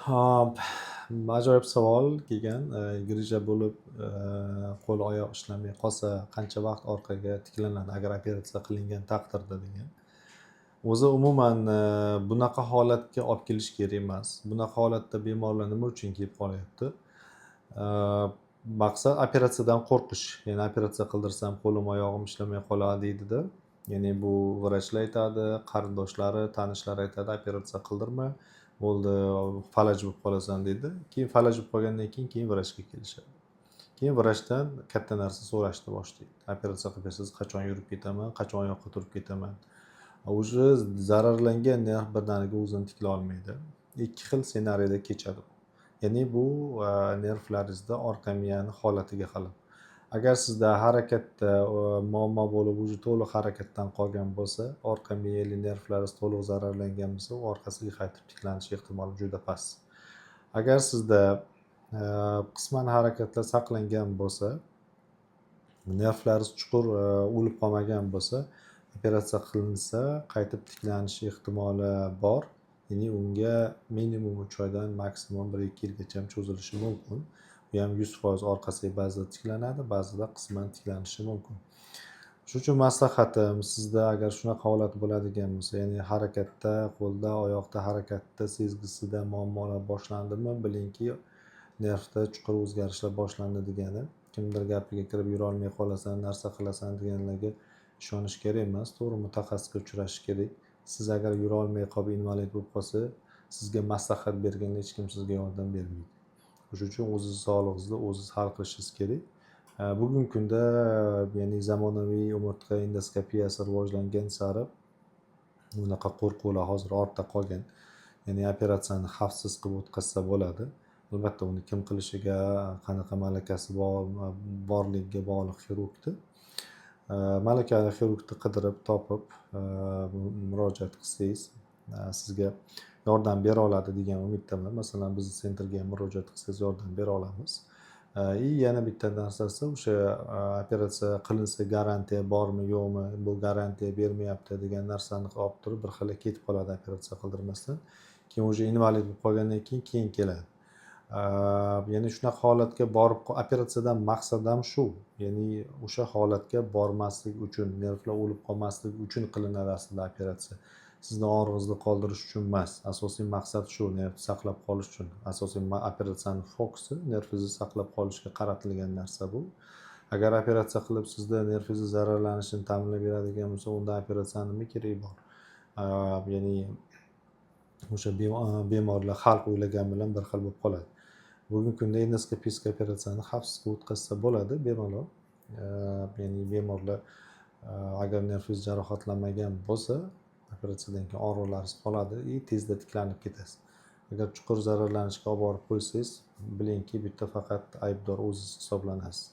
Ha, ajoyib savol kelgan. Grija bo'lib, qo'l-oyoq ishlamay qolsa qancha vaqt orqaga tiklanadi agar operatsiya qilingan taqdirda degan. O'zi umuman bunaqa holatga olib kelish kerak emas. Bunaqa holatda bemorlar nima uchun kelib qolyapti? Eee, Maqsad operatsiyadan qo'rqish. Ya'ni operatsiya qildirsam qo'lim oyog'im ishlamay qoladi deydida. Ya'ni bu vrachlar aytadi, qarindoshlari, tanishlari aytadi, operatsiya qildirma, bo'ldi falaj bo'lib qolasan deydi. Keyin falaj bo'lib qolgandan keyin vrachga kelishadi. Keyin vrachdan katta narsa so'rashni boshlaydi. Operatsiya qilasiz, qachon yurib ketaman, qachon oyoqqa turib ketaman. Уже zararlangan nerv birdaniga o'zini tiklay olmaydi. Ikki xil ssenariyda kechadi. Ya'ni bu nervlaringizda orqa miyani holatiga qarab. Agar sizda harakatda muammo bo'lib, уже to'liq harakatdan qolgan bo'lsa, orqa miyali nervlaringiz to'liq zararlangan bo'lsa, u orqasiga qaytib tiklanish ehtimoli juda past. Agar sizda qisman harakatlar saqlangan bo'lsa, nervlaringiz chuqur o'lib qolmagan bo'lsa, operatsiya qilinsa qaytib tiklanish ehtimoli bor. Ya'ni unga minimum 3 oydan maksimum 1-2 yilgacha cho'zilishi mumkin. Bu ham 100% orqasiga ba'zida tiklanadi, ba'zida qisman tiklanishi mumkin. Shuning uchun maslahatim, sizda agar shunaqa holat bo'ladigan bo'lsa, ya'ni harakatda, qo'lda, oyoqda harakatda sezgisida muammolar boshlandimi, bilingki nervda chuqur o'zgarishlar boshlandi degani. Kimdir gapiga kirib yurolmay qolasan, narsa qilasan deganlarga ishonish kerak emas. To'g'ri mutaxassisga uchrashish kerak. Siz agar yurolmay qolib invalid bo'lib qolsa, sizga maslahat berganda hech kim sizga yordam bermaydi. Shuning uchun o'zingiz sog'lig'ingizni o'zingiz hal qilishingiz kerak. Bugungi kunda ya'ni zamonaviy umurtqa endoskopiyasi rivojlangan sari bunaqa qo'rquvlar hozir ortda qolgan. Ya'ni operatsiyani xavfsiz qilib o'tkazsa bo'ladi. Albatta uni kim qilishiga, qanaqa malakasi borligiga bog'liq xirurgni. Malakali xirurgni qidirib topib murojaat qilsangiz sizga yordam bera oladi degan umiddaman. Masalan, bizni sentrga ham murojaat qilsangiz yordam bera olamiz. Yana bitta narsasi o'sha operatsiya qilinsa garantiya bormi yo'qmi, bu garantiya bermayapti degan narsani olib turib bir xil ketib qoladi operatsiya qildirmasdan. Keyin o'sha invalid bo'lib qolgandan keyin keladi. Ya'ni shunaqa holatga borib operatsiyadan maqsad ham shu. Ya'ni o'sha holatga bormaslik uchun, nervlar o'lib qolmasligi uchun qilinadi aslida operatsiya. Sizni og'rig'ingizni qoldirish uchun emas. Asosiy maqsad shu, nervni saqlab qolish uchun. Asosiy operatsiyani fokusi nervingizni saqlab qolishga qaratilgan narsa bu. Agar operatsiya qilib sizda nervingiz zararlanishini ta'minlab beradigan bo'lsa, unda operatsiyani nima keragi bor? Ya'ni o'sha bemorlar xalq o'ylagan bilan bir xil bo'lib qoladi. Bugungi kunda endoskopik operatsiyani xavfsiz o'tkazsa bo'ladi bemalol. Ya'ni bemorlar agar nervingiz jarohatlanmagan bo'lsa, operatsiyadan keyin og'riqlaringiz qoladi tezda tiklanib ketasiz. Agar chuqur zararlanishga olib borib qo'ysangiz, bilingki bitta faqat aybdor o'zingiz hisoblanasiz.